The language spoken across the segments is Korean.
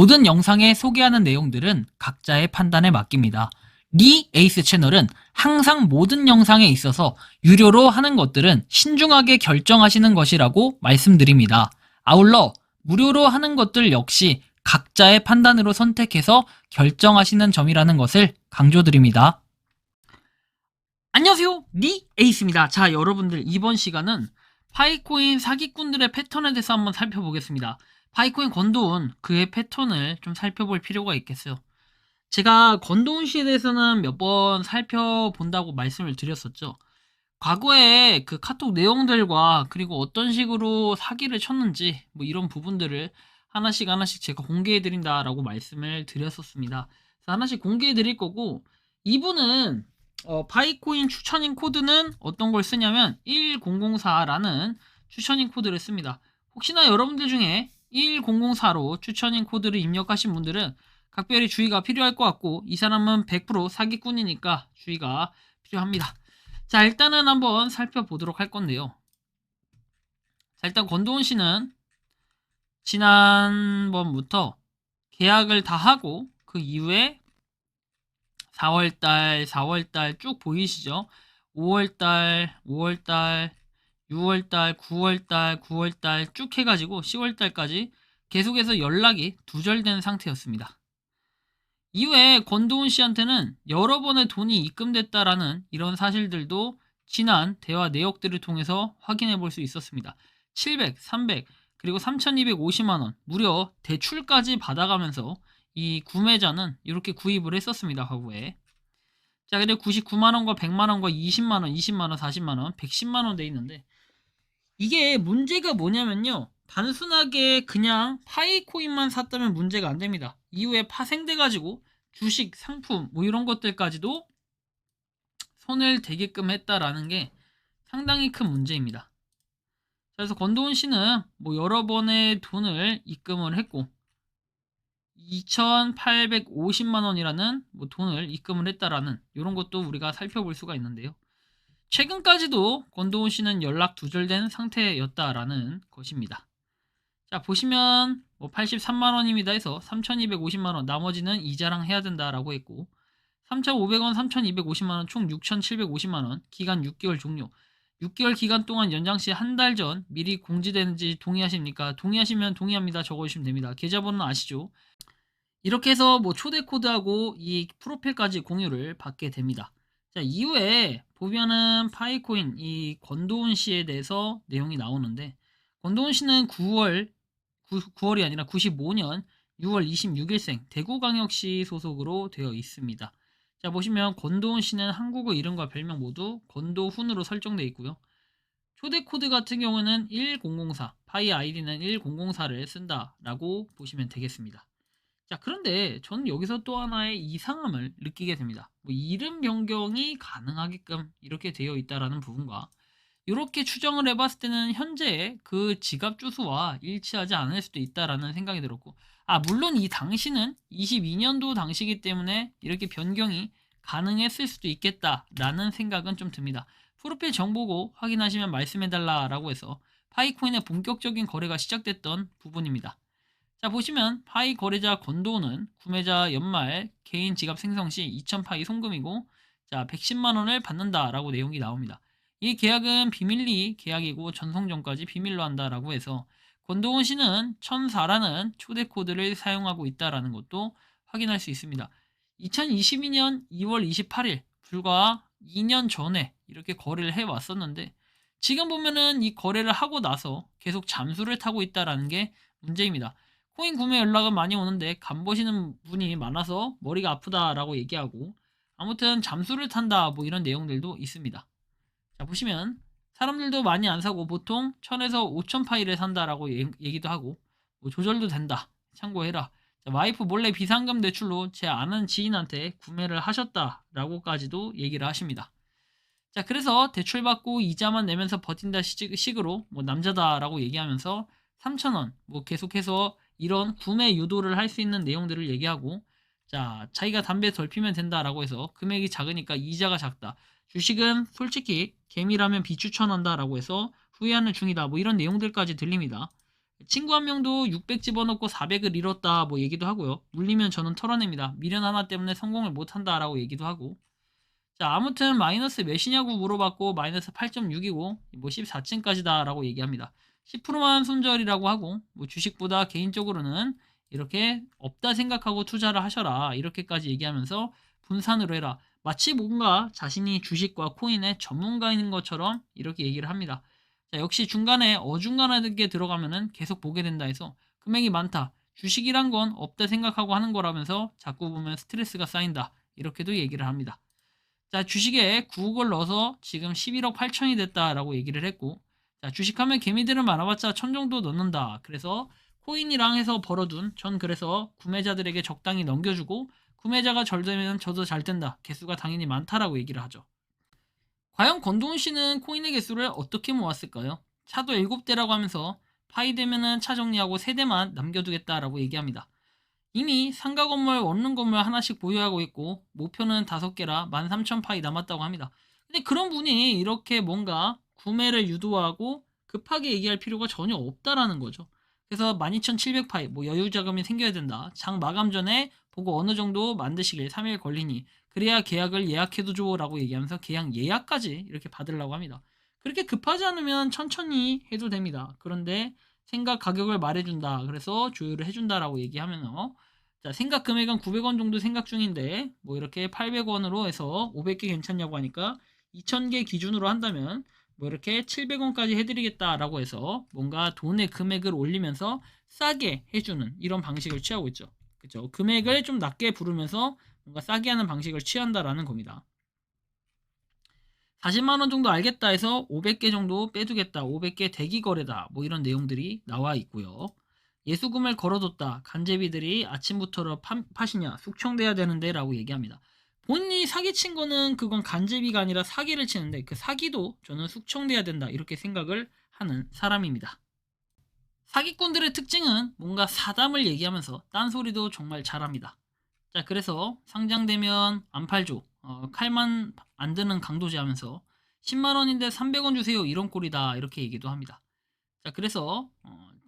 모든 영상에 소개하는 내용들은 각자의 판단에 맡깁니다. 리 에이스 채널은 항상 모든 영상에 있어서 유료로 하는 것들은 신중하게 결정하시는 것이라고 말씀드립니다. 아울러 무료로 하는 것들 역시 각자의 판단으로 선택해서 결정하시는 점이라는 것을 강조드립니다. 안녕하세요, 리 에이스입니다. 자, 여러분들 이번 시간은 파이코인 사기꾼들의 패턴에 대해서 한번 살펴보겠습니다. 파이코인 권도운 그의 패턴을 좀 살펴볼 필요가 있겠어요. 제가 권도운 씨에 대해서는 몇 번 살펴본다고 말씀을 드렸었죠. 과거에 그 카톡 내용들과 그리고 어떤 식으로 사기를 쳤는지 뭐 이런 부분들을 하나씩 제가 공개해 드린다라고 말씀을 드렸었습니다. 그래서 하나씩 공개해 드릴 거고, 이분은 파이코인 추천인 코드는 어떤 걸 쓰냐면 1004라는 추천인 코드를 씁니다. 혹시나 여러분들 중에 1004로 추천인 코드를 입력하신 분들은 각별히 주의가 필요할 것 같고, 이 사람은 100% 사기꾼이니까 주의가 필요합니다. 자, 일단은 한번 살펴보도록 할 건데요. 자, 일단 권도훈 씨는 지난번부터 계약을 다 하고 그 이후에 4월달 쭉 보이시죠? 5월달, 5월달, 6월달, 9월달 쭉 해가지고 10월달까지 계속해서 연락이 두절된 상태였습니다. 이후에 권도훈 씨한테는 여러 번의 돈이 입금됐다라는 이런 사실들도 지난 대화 내역들을 통해서 확인해 볼 수 있었습니다. 700, 300, 그리고 3,250만원, 무려 대출까지 받아가면서 이 구매자는 이렇게 구입을 했었습니다, 과거에. 자, 근데 99만원과 100만원과 20만원, 20만원, 40만원, 110만원 돼 있는데, 이게 문제가 뭐냐면요, 단순하게 그냥 파이코인만 샀다면 문제가 안 됩니다. 이후에 파생돼가지고 주식, 상품 뭐 이런 것들까지도 손을 대게끔 했다라는 게 상당히 큰 문제입니다. 그래서 권도훈 씨는 뭐 여러 번의 돈을 입금을 했고 2,850만 원이라는 뭐 돈을 입금을 했다라는 이런 것도 우리가 살펴볼 수가 있는데요. 최근까지도 권도훈 씨는 연락 두절된 상태였다라는 것입니다. 자, 보시면 뭐 83만 원입니다 해서 3,250만 원, 나머지는 이자랑 해야 된다라고 했고, 3,500원, 3,250만 원, 총 6,750만 원, 기간 6개월 종료. 6개월 기간 동안 연장 시 한 달 전 미리 공지되는지 동의하십니까? 동의하시면 동의합니다 적어주시면 됩니다. 계좌번호는 아시죠? 이렇게 해서 뭐 초대 코드하고 이 프로필까지 공유를 받게 됩니다. 자, 이후에 보면은 파이코인 이 권도훈 씨에 대해서 내용이 나오는데, 권도훈 씨는 9월이 아니라 95년 6월 26일생 대구광역시 소속으로 되어 있습니다. 자, 보시면 권도훈 씨는 한국어 이름과 별명 모두 권도훈으로 설정되어 있고요. 초대 코드 같은 경우는 1004, 파이 아이디는 1004를 쓴다라고 보시면 되겠습니다. 자, 그런데 저는 여기서 또 하나의 이상함을 느끼게 됩니다. 뭐 이름 변경이 가능하게끔 이렇게 되어 있다라는 부분과, 이렇게 추정을 해봤을 때는 현재 그 지갑 주소와 일치하지 않을 수도 있다라는 생각이 들었고, 물론 이 당시는 22년도 당시이기 때문에 이렇게 변경이 가능했을 수도 있겠다라는 생각은 좀 듭니다. 프로필 정보고 확인하시면 말씀해달라라고 해서 파이코인의 본격적인 거래가 시작됐던 부분입니다. 자, 보시면 파이 거래자 권도훈은 구매자 연말 개인 지갑 생성 시 2,000파이 송금이고, 자, 110만원을 받는다라고 내용이 나옵니다. 이 계약은 비밀리 계약이고 전송 전까지 비밀로 한다라고 해서 권도훈 씨는 1004라는 초대 코드를 사용하고 있다라는 것도 확인할 수 있습니다. 2022년 2월 28일, 불과 2년 전에 이렇게 거래를 해 왔었는데, 지금 보면은 이 거래를 하고 나서 계속 잠수를 타고 있다라는 게 문제입니다. 코인 구매 연락은 많이 오는데 간 보시는 분이 많아서 머리가 아프다라고 얘기하고, 아무튼 잠수를 탄다 뭐 이런 내용들도 있습니다. 자, 보시면 사람들도 많이 안 사고 보통 1000에서 5000 파이를 산다라고 얘기도 하고, 뭐 조절도 된다 참고해라. 자, 와이프 몰래 비상금 대출로 제 아는 지인한테 구매를 하셨다라고까지도 얘기를 하십니다. 자, 그래서 대출받고 이자만 내면서 버틴다 식으로 뭐 남자다라고 얘기하면서 3,000원 뭐 계속해서 이런 구매 유도를 할 수 있는 내용들을 얘기하고, 자, 자기가 담배 덜 피면 된다라고 해서 금액이 작으니까 이자가 작다. 주식은 솔직히 개미라면 비추천한다라고 해서 후회하는 중이다. 뭐 이런 내용들까지 들립니다. 친구 한 명도 600 집어넣고 400을 잃었다 뭐 얘기도 하고요. 물리면 저는 털어냅니다. 미련 하나 때문에 성공을 못한다라고 얘기도 하고. 자, 아무튼 마이너스 몇이냐고 물어봤고 마이너스 8.6이고 뭐 14층까지다라고 얘기합니다. 10%만 손절이라고 하고 뭐 주식보다 개인적으로는 이렇게 없다 생각하고 투자를 하셔라 이렇게까지 얘기하면서 분산으로 해라. 마치 뭔가 자신이 주식과 코인의 전문가인 것처럼 이렇게 얘기를 합니다. 자, 역시 중간에 어중간하게 들어가면은 계속 보게 된다 해서 금액이 많다. 주식이란 건 없다 생각하고 하는 거라면서 자꾸 보면 스트레스가 쌓인다. 이렇게도 얘기를 합니다. 자, 주식에 9억을 넣어서 지금 11억 8천이 됐다라고 얘기를 했고, 자, 주식하면 개미들은 많아봤자 1000 정도 넣는다. 그래서 코인이랑 해서 벌어둔 전 그래서 구매자들에게 적당히 넘겨주고 구매자가 잘 되면 저도 잘 된다. 개수가 당연히 많다라고 얘기를 하죠. 과연 권도훈 씨는 코인의 개수를 어떻게 모았을까요? 차도 7대라고 하면서 파이 되면은 차 정리하고 3대만 남겨두겠다라고 얘기합니다. 이미 상가 건물, 원룸 건물 하나씩 보유하고 있고 목표는 5개라 13,000 파이 남았다고 합니다. 근데 그런 분이 이렇게 뭔가 구매를 유도하고 급하게 얘기할 필요가 전혀 없다라는 거죠. 그래서 12,700 파이 뭐 여유 자금이 생겨야 된다. 장 마감 전에 보고 어느 정도 만드시길 3일 걸리니 그래야 계약을 예약해도 줘라고 얘기하면서 계약 예약까지 이렇게 받으려고 합니다. 그렇게 급하지 않으면 천천히 해도 됩니다. 그런데 생각 가격을 말해준다. 그래서 조율을 해준다라고 얘기하면서 자, 생각 금액은 900원 정도 생각 중인데 뭐 이렇게 800원으로 해서 500개 괜찮냐고 하니까 2000개 기준으로 한다면 뭐 이렇게 700원까지 해드리겠다라고 해서 뭔가 돈의 금액을 올리면서 싸게 해주는 이런 방식을 취하고 있죠. 그죠? 금액을 좀 낮게 부르면서 뭔가 싸게 하는 방식을 취한다라는 겁니다. 40만원 정도 알겠다 해서 500개 정도 빼두겠다. 500개 대기 거래다. 뭐 이런 내용들이 나와 있고요. 예수금을 걸어뒀다. 간제비들이 아침부터 파시냐 숙청돼야 되는데 라고 얘기합니다. 본인이 사기친 거는 그건 간제비가 아니라 사기를 치는데 그 사기도 저는 숙청돼야 된다. 이렇게 생각을 하는 사람입니다. 사기꾼들의 특징은 뭔가 사담을 얘기하면서 딴소리도 정말 잘합니다. 자, 그래서 상장되면 안 팔죠. 칼만 안 드는 강도제 하면서 10만원인데 300원 주세요. 이런 꼴이다. 이렇게 얘기도 합니다. 자, 그래서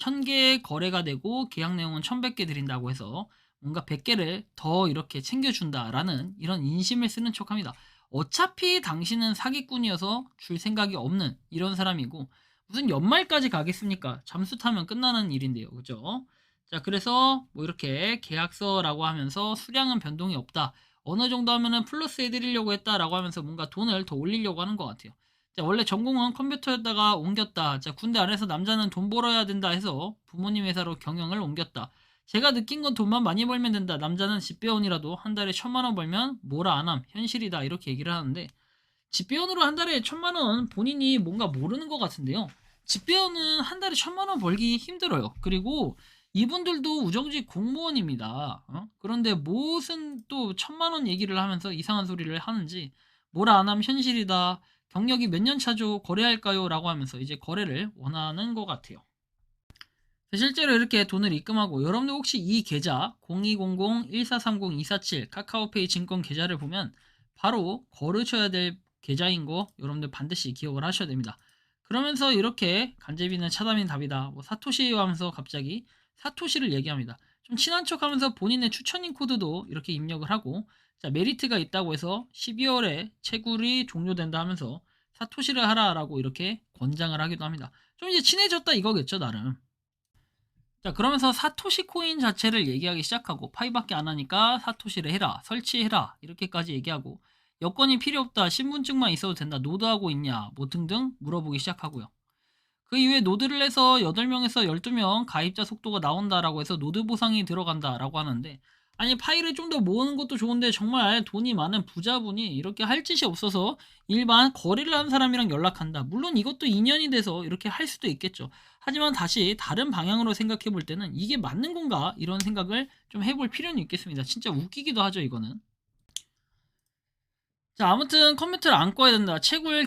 1000개 거래가 되고 계약 내용은 1100개 드린다고 해서 뭔가 100개를 더 이렇게 챙겨준다라는 이런 인심을 쓰는 척합니다. 어차피 당신은 사기꾼이어서 줄 생각이 없는 이런 사람이고 무슨 연말까지 가겠습니까? 잠수 타면 끝나는 일인데요. 그죠? 자, 그래서 뭐 이렇게 계약서라고 하면서 수량은 변동이 없다. 어느 정도 하면은 플러스 해드리려고 했다라고 하면서 뭔가 돈을 더 올리려고 하는 것 같아요. 자, 원래 전공은 컴퓨터였다가 옮겼다. 자, 군대 안에서 남자는 돈 벌어야 된다 해서 부모님 회사로 경영을 옮겼다. 제가 느낀 건 돈만 많이 벌면 된다. 남자는 집배원이라도 한 달에 1000만원 벌면 뭐라 안 함. 현실이다. 이렇게 얘기를 하는데 집배원으로 한 달에 1000만원 본인이 뭔가 모르는 것 같은데요. 집배원은 한 달에 1000만원 벌기 힘들어요. 그리고 이분들도 우정직 공무원입니다. 그런데 무슨 또 1000만원 얘기를 하면서 이상한 소리를 하는지 뭐라 안 함 현실이다. 경력이 몇 년 차죠? 거래할까요? 라고 하면서 이제 거래를 원하는 것 같아요. 실제로 이렇게 돈을 입금하고 여러분들 혹시 이 계좌 0200-1430-247 카카오페이 증권 계좌를 보면 바로 걸으셔야 될 계좌인 거 여러분들 반드시 기억을 하셔야 됩니다. 그러면서 이렇게 간제비는 차담인 답이다. 뭐 사토시 하면서 갑자기 사토시를 얘기합니다. 좀 친한 척 하면서 본인의 추천인 코드도 이렇게 입력을 하고 자, 메리트가 있다고 해서 12월에 채굴이 종료된다 하면서 사토시를 하라라고 이렇게 권장을 하기도 합니다. 좀 이제 친해졌다 이거겠죠, 나름. 자, 그러면서 사토시 코인 자체를 얘기하기 시작하고 파이밖에 안 하니까 사토시를 해라, 설치해라 이렇게까지 얘기하고 여건이 필요 없다, 신분증만 있어도 된다, 노드하고 있냐 뭐 등등 물어보기 시작하고요. 그 이후에 노드를 해서 8명에서 12명 가입자 속도가 나온다라고 해서 노드 보상이 들어간다라고 하는데 아니 파일을 좀 더 모으는 것도 좋은데 정말 돈이 많은 부자분이 이렇게 할 짓이 없어서 일반 거래를 한 사람이랑 연락한다. 물론 이것도 인연이 돼서 이렇게 할 수도 있겠죠. 하지만 다시 다른 방향으로 생각해 볼 때는 이게 맞는 건가? 이런 생각을 좀 해볼 필요는 있겠습니다. 진짜 웃기기도 하죠, 이거는. 자, 아무튼 컴퓨터를 안 꺼야 된다. 채굴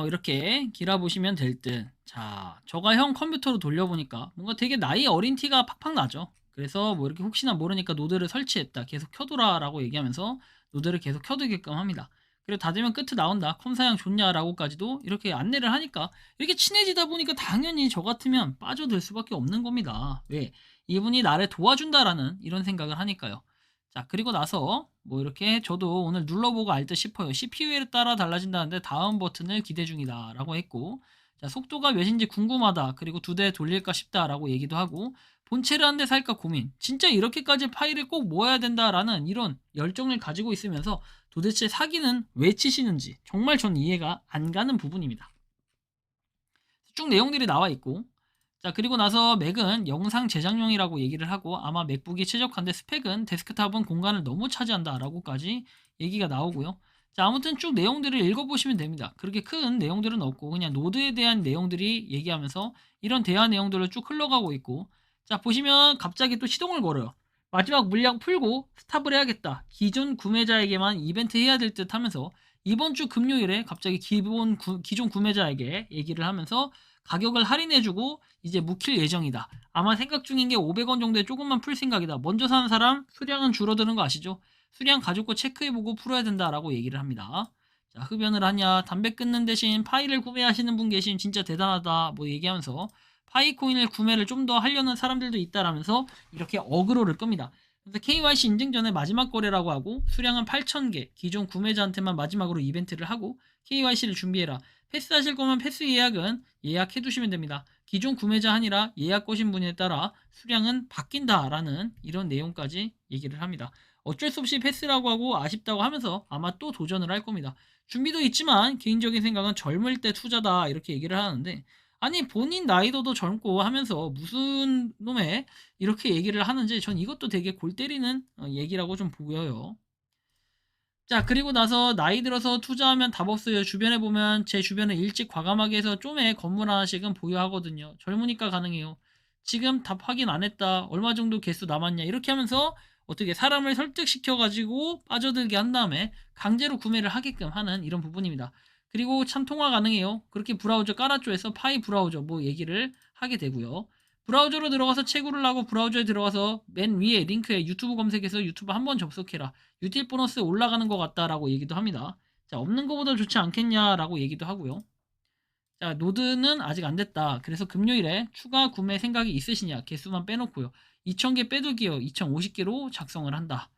이렇게 길어보시면 될 듯. 자, 저가 형 컴퓨터로 돌려보니까 뭔가 되게 나이 어린 티가 팍팍 나죠. 그래서 뭐 이렇게 혹시나 모르니까 노드를 설치했다. 계속 켜두라 라고 얘기하면서 노드를 계속 켜두게끔 합니다. 그리고 다 되면 끝에 나온다. 컴사양 좋냐라고까지도 이렇게 안내를 하니까 이렇게 친해지다 보니까 당연히 저 같으면 빠져들 수밖에 없는 겁니다. 왜? 이분이 나를 도와준다라는 이런 생각을 하니까요. 자, 그리고 나서 뭐 이렇게 저도 오늘 눌러보고 알 듯 싶어요. CPU에 따라 달라진다는데 다음 버튼을 기대 중이다라고 했고, 자, 속도가 몇인지 궁금하다. 그리고 2대 돌릴까 싶다라고 얘기도 하고, 본체를 한 대 살까 고민. 진짜 이렇게까지 파일을 꼭 모아야 된다라는 이런 열정을 가지고 있으면서 도대체 사기는 왜 치시는지 정말 전 이해가 안 가는 부분입니다. 쭉 내용들이 나와 있고, 자, 그리고 나서 맥은 영상 제작용이라고 얘기를 하고 아마 맥북이 최적화인데 스펙은 데스크탑은 공간을 너무 차지한다 라고까지 얘기가 나오고요. 자, 아무튼 쭉 내용들을 읽어보시면 됩니다. 그렇게 큰 내용들은 없고 그냥 노드에 대한 내용들이 얘기하면서 이런 대화 내용들을 쭉 흘러가고 있고, 자, 보시면 갑자기 또 시동을 걸어요. 마지막 물량 풀고 스탑을 해야겠다. 기존 구매자에게만 이벤트 해야 될 듯 하면서 이번 주 금요일에 갑자기 기존 구매자에게 얘기를 하면서 가격을 할인해주고 이제 묵힐 예정이다. 아마 생각 중인 게 500원 정도에 조금만 풀 생각이다. 먼저 사는 사람 수량은 줄어드는 거 아시죠? 수량 가지고 거 체크해보고 풀어야 된다라고 얘기를 합니다. 자, 흡연을 하냐, 담배 끊는 대신 파이를 구매하시는 분 계심 진짜 대단하다 뭐 얘기하면서 파이코인을 구매를 좀 더 하려는 사람들도 있다라면서 이렇게 어그로를 끕니다. 그래서 KYC 인증 전에 마지막 거래라고 하고 수량은 8,000개, 기존 구매자한테만 마지막으로 이벤트를 하고 KYC를 준비해라. 패스 하실 거면 패스 예약은 예약해 두시면 됩니다. 기존 구매자 아니라 예약 거신 분에 따라 수량은 바뀐다라는 이런 내용까지 얘기를 합니다. 어쩔 수 없이 패스라고 하고 아쉽다고 하면서 아마 또 도전을 할 겁니다. 준비도 있지만 개인적인 생각은 젊을 때 투자다 이렇게 얘기를 하는데, 아니 본인 나이도 젊고 하면서 무슨 놈의 이렇게 얘기를 하는지 전 이것도 되게 골 때리는 얘기라고 좀 보여요. 자, 그리고 나서 나이 들어서 투자하면 답 없어요. 주변에 보면 제 주변에 일찍 과감하게 해서 좀에 건물 하나씩은 보유하거든요. 젊으니까 가능해요. 지금 답 확인 안 했다. 얼마 정도 개수 남았냐. 이렇게 하면서 어떻게 사람을 설득시켜가지고 빠져들게 한 다음에 강제로 구매를 하게끔 하는 이런 부분입니다. 그리고 참 통화 가능해요. 그렇게 브라우저 깔았죠 해서 파이 브라우저 뭐 얘기를 하게 되고요. 브라우저로 들어가서 채굴을 하고 브라우저에 들어가서 맨 위에 링크에 유튜브 검색해서 유튜브 한번 접속해라. 유틸 보너스 올라가는 것 같다라고 얘기도 합니다. 자, 없는 것보다 좋지 않겠냐라고 얘기도 하고요. 자, 노드는 아직 안 됐다. 그래서 금요일에 추가 구매 생각이 있으시냐? 개수만 빼놓고요. 2,000개 빼두기요. 2,050개로 작성을 한다.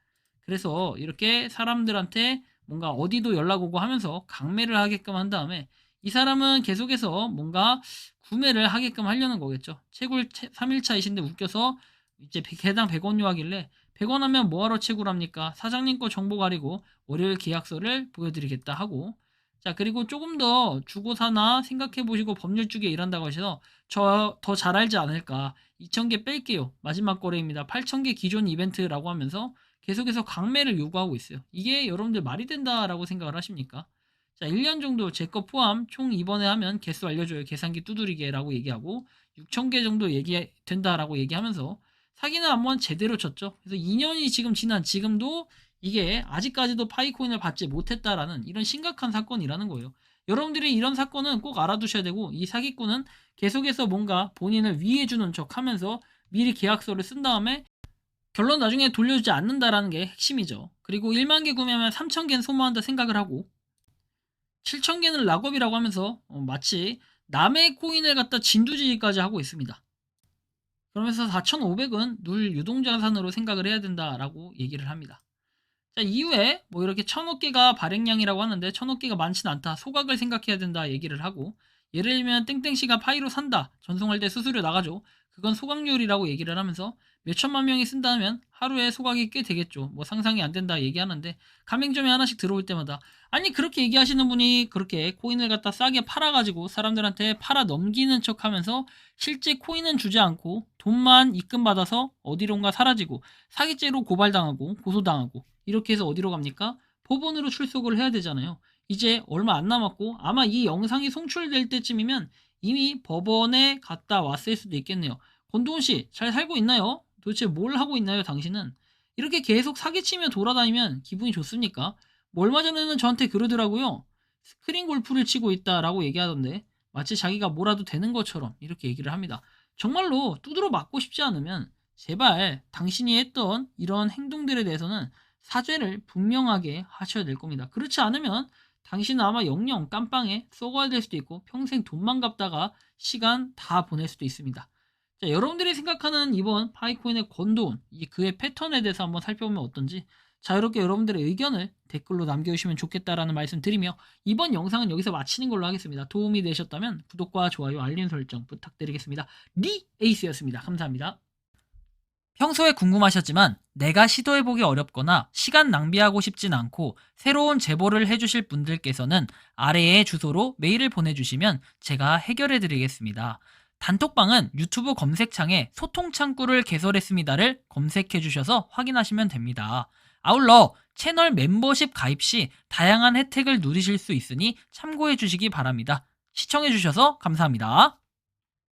그래서 이렇게 사람들한테 뭔가 어디도 연락 오고 하면서 강매를 하게끔 한 다음에 이 사람은 계속해서 뭔가 구매를 하게끔 하려는 거겠죠. 채굴 3일차이신데 웃겨서 이제 개당 100원 요하길래 100원 하면 뭐하러 채굴합니까? 사장님 거 정보 가리고 월요일 계약서를 보여드리겠다 하고, 자, 그리고 조금 더 주고 사나 생각해 보시고 법률 쪽에 일한다고 하셔서 저 더 잘 알지 않을까. 2,000개 뺄게요. 마지막 거래입니다. 8,000개 기존 이벤트라고 하면서 계속해서 강매를 요구하고 있어요. 이게 여러분들 말이 된다라고 생각을 하십니까? 자, 1년 정도 제 거 포함 총 이번에 하면 개수 알려줘요. 계산기 두드리게라고 얘기하고 6,000개 정도 얘기 된다라고 얘기하면서 사기는 한번 제대로 쳤죠. 그래서 2년이 지금 지난 지금도 이게 아직까지도 파이코인을 받지 못했다라는 이런 심각한 사건이라는 거예요. 여러분들이 이런 사건은 꼭 알아두셔야 되고, 이 사기꾼은 계속해서 뭔가 본인을 위해주는 척 하면서 미리 계약서를 쓴 다음에 결론 나중에 돌려주지 않는다라는 게 핵심이죠. 그리고 1만 개 구매하면 3,000개는 소모한다 생각을 하고 7,000개는 락업이라고 하면서 마치 남의 코인을 갖다 진두지휘까지 하고 있습니다. 그러면서 4,500은 눌 유동자산으로 생각을 해야 된다라고 얘기를 합니다. 자, 이후에 뭐 이렇게 1,000억 개가 발행량이라고 하는데 1,000억 개가 많지는 않다. 소각을 생각해야 된다 얘기를 하고, 예를 들면 땡땡씨가 파이로 산다. 전송할 때 수수료 나가죠. 그건 소각률이라고 얘기를 하면서 몇 천만 명이 쓴다면 하루에 소각이 꽤 되겠죠. 뭐 상상이 안 된다 얘기하는데 가맹점에 하나씩 들어올 때마다, 아니 그렇게 얘기하시는 분이 그렇게 코인을 갖다 싸게 팔아가지고 사람들한테 팔아 넘기는 척하면서 실제 코인은 주지 않고 돈만 입금받아서 어디론가 사라지고 사기죄로 고발당하고 고소당하고 이렇게 해서 어디로 갑니까? 법원으로 출석을 해야 되잖아요. 이제 얼마 안 남았고 아마 이 영상이 송출될 때쯤이면 이미 법원에 갔다 왔을 수도 있겠네요. 권도훈 씨, 잘 살고 있나요? 도대체 뭘 하고 있나요, 당신은? 이렇게 계속 사기치며 돌아다니면 기분이 좋습니까? 뭐 얼마 전에는 저한테 그러더라고요. 스크린 골프를 치고 있다라고 얘기하던데 마치 자기가 뭐라도 되는 것처럼 이렇게 얘기를 합니다. 정말로 두드러 맞고 싶지 않으면 제발 당신이 했던 이런 행동들에 대해서는 사죄를 분명하게 하셔야 될 겁니다. 그렇지 않으면 당신은 아마 영영 깜빵에 쏘가야 될 수도 있고 평생 돈만 갚다가 시간 다 보낼 수도 있습니다. 자, 여러분들이 생각하는 이번 파이코인의 권도운, 그의 패턴에 대해서 한번 살펴보면 어떤지 자유롭게 여러분들의 의견을 댓글로 남겨주시면 좋겠다라는 말씀 드리며 이번 영상은 여기서 마치는 걸로 하겠습니다. 도움이 되셨다면 구독과 좋아요, 알림 설정 부탁드리겠습니다. 리 에이스였습니다. 감사합니다. 평소에 궁금하셨지만 내가 시도해보기 어렵거나 시간 낭비하고 싶진 않고 새로운 제보를 해주실 분들께서는 아래의 주소로 메일을 보내주시면 제가 해결해드리겠습니다. 단톡방은 유튜브 검색창에 소통창구를 개설했습니다를 검색해주셔서 확인하시면 됩니다. 아울러 채널 멤버십 가입 시 다양한 혜택을 누리실 수 있으니 참고해주시기 바랍니다. 시청해주셔서 감사합니다.